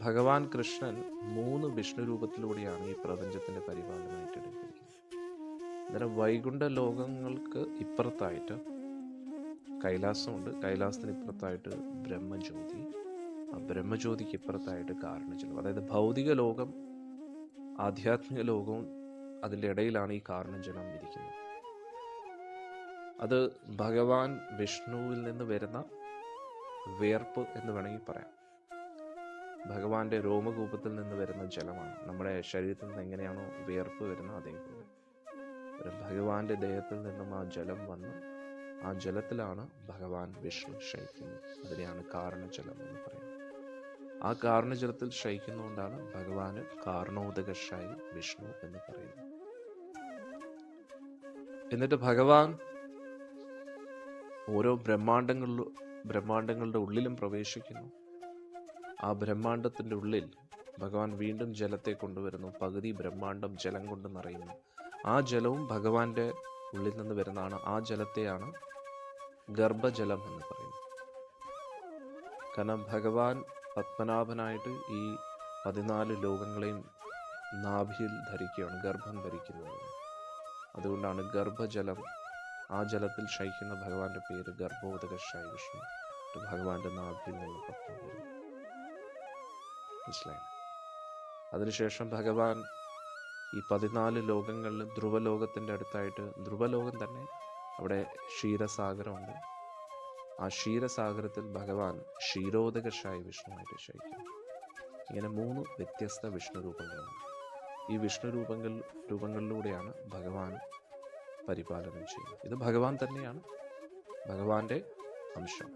ഭഗവാൻ കൃഷ്ണൻ 3 വിഷ്ണു രൂപത്തിലൂടെയാണ് ഈ പ്രപഞ്ചത്തിൻ്റെ പരിപാലനം ഏറ്റെടുത്തിരിക്കുന്നത്. അന്നേരം വൈകുണ്ഠ ലോകങ്ങൾക്ക് ഇപ്പുറത്തായിട്ട് കൈലാസമുണ്ട്, കൈലാസത്തിന് ഇപ്പുറത്തായിട്ട് ബ്രഹ്മജ്യോതി, ആ ബ്രഹ്മജ്യോതിക്ക് ഇപ്പുറത്തായിട്ട് കാരണജലം. അതായത് ഭൗതിക ലോകം ആധ്യാത്മിക ലോകവും അതിൻ്റെ ഇടയിലാണ് ഈ കാരണജലം ഇരിക്കുന്നത്. അത് ഭഗവാൻ വിഷ്ണുവിൽ നിന്ന് വരുന്ന വിയർപ്പ് എന്ന് വേണമെങ്കിൽ പറയാം. ഭഗവാന്റെ രോമകൂപത്തിൽ നിന്ന് വരുന്ന ജലമാണ്. നമ്മുടെ ശരീരത്തിൽ നിന്ന് എങ്ങനെയാണോ വിയർപ്പ് വരുന്നത് അതേപോലെ ഭഗവാന്റെ ദേഹത്തിൽ നിന്നും ആ ജലം വന്ന് ആ ജലത്തിലാണ് ഭഗവാൻ വിഷ്ണു ശയിക്കുന്നത്. അതിനെയാണ് കാരണജലം എന്ന് പറയുന്നത്. ആ കാരണജലത്തിൽ ശയിക്കുന്നതുകൊണ്ടാണ് ഭഗവാന് കാരണോദകശായി വിഷ്ണു എന്ന് പറയുന്നത്. എന്നിട്ട് ഭഗവാൻ ഓരോ ബ്രഹ്മാണ്ടങ്ങളുടെ ഉള്ളിലും പ്രവേശിക്കുന്നു. ആ ബ്രഹ്മാണ്ടത്തിൻ്റെ ഉള്ളിൽ ഭഗവാൻ വീണ്ടും ജലത്തെ കൊണ്ടുവരുന്നു. പകുതി ബ്രഹ്മാണ്ടം ജലം കൊണ്ട് നിറയുന്നു. ആ ജലവും ഭഗവാന്റെ ഉള്ളിൽ നിന്ന് വരുന്നതാണ്. ആ ജലത്തെയാണ് ഗർഭജലം എന്ന് പറയുന്നത്. കാരണം ഭഗവാൻ പത്മനാഭനായിട്ട് ഈ 14 ലോകങ്ങളെയും നാഭിയിൽ ധരിക്കുകയാണ്, ഗർഭം ധരിക്കുന്നത്. അതുകൊണ്ടാണ് ഗർഭജലം, ആ ജലത്തിൽ ശയിക്കുന്ന ഭഗവാന്റെ പേര് ഗർഭോദകശായി വിഷ്ണു. ഭഗവാന്റെ നാഭിയിൽ നിന്ന് പത്മം വരുന്നു. മനസ്സിലായി? അതിനുശേഷം ഭഗവാൻ ഈ 14 ലോകങ്ങളിൽ ധ്രുവലോകത്തിൻ്റെ അടുത്തായിട്ട്, ധ്രുവലോകം തന്നെ അവിടെ ക്ഷീരസാഗരമുണ്ട്. ആ ക്ഷീരസാഗരത്തിൽ ഭഗവാൻ ക്ഷീരോദകശായി വിഷ്ണുവായിട്ട് ശയിക്കുന്നു. ഇങ്ങനെ 3 വ്യത്യസ്ത വിഷ്ണു രൂപങ്ങളുണ്ട്. ഈ വിഷ്ണു രൂപങ്ങളിലൂടെയാണ് ഭഗവാൻ പരിപാലനം ചെയ്യുന്നത്. ഇത് ഭഗവാൻ തന്നെയാണ്, ഭഗവാന്റെ അംശം.